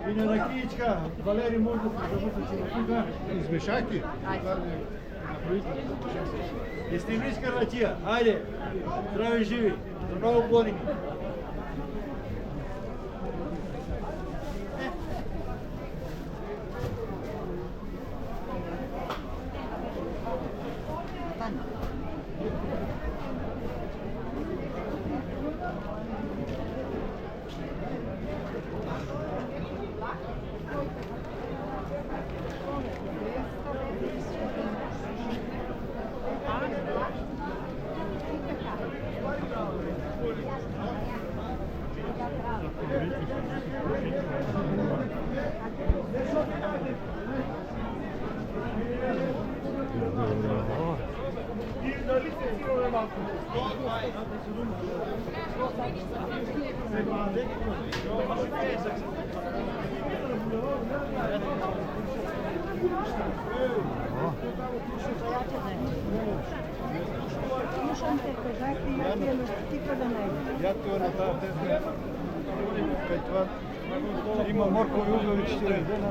Виня ракичка, Валерий может тук. Измешайте. Истемличка ратия, айде, здрави живи, здраво години. Jako na ta tezne, kad ima morkovi ugovi 4 dana.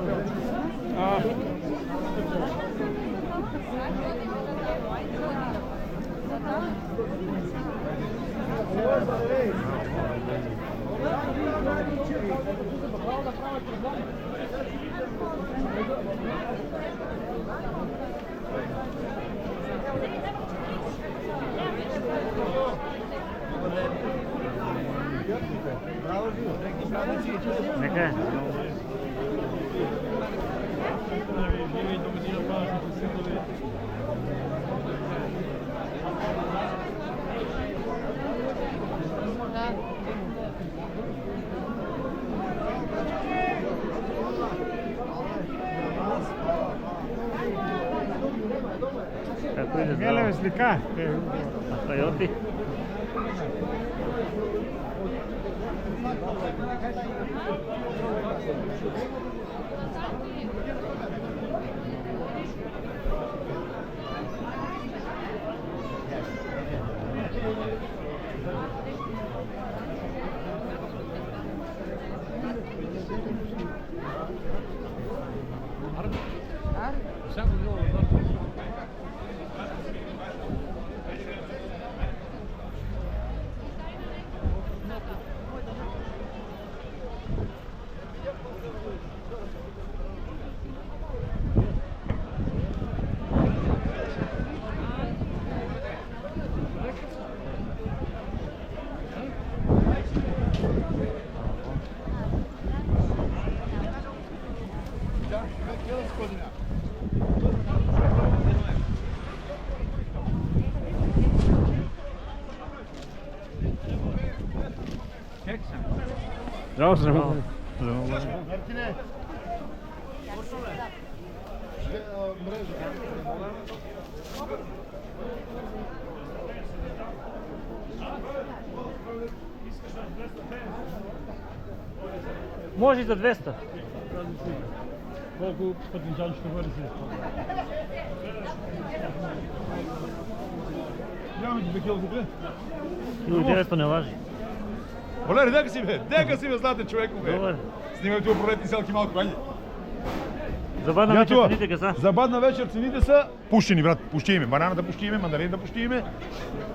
Neka. Kako ide zdravo? Mele slika. A Toyoti? Zdravo, zdravo. Martine, mreža. Može i za 200. Колко потенциално ще бъде се? Нямаме ти кило купе? Кило 900 не важи. Валери, дека си бе? Дека си бе, знате човеко бе? Добър. Снимай това пролетни селки малко, айде. За бадна вечер цените ка са? За бадна вечер цените са пущени, брат. Пущи име. Бананата пущи име, мандарината пущи име.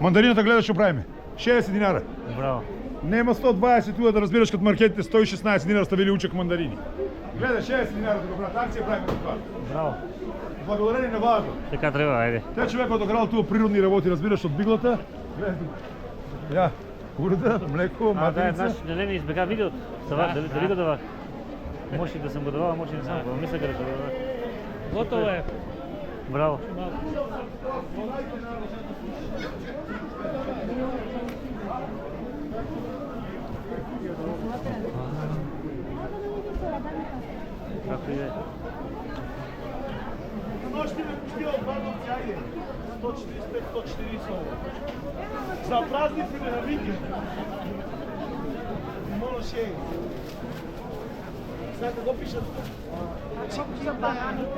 Мандарината гледаш, ще правиме. 60 динара. Браво. Нема 120 тук да разбираш като маркетите 116 динара ставили учек мандарини. Гледай, 60 динара тук, брат. Акция правиме за това. Браво. Благодарение на ваза. Така трябва, айде. Те човек от ограл тук природни работи, разбираш, от биглата. Гледай тук. Я, курда, млеко, материца. Не ми избега видеото. Дали го давах? Може и да съм го давал, може и не съм го. Мисля, да го давах. Готово е. Браво. Kako je? Možete me pustio Bardovci, ajde. 145-140 ovo. Za praznicima na vikend. Mono še. Sad kako piše? Kako za bajanite?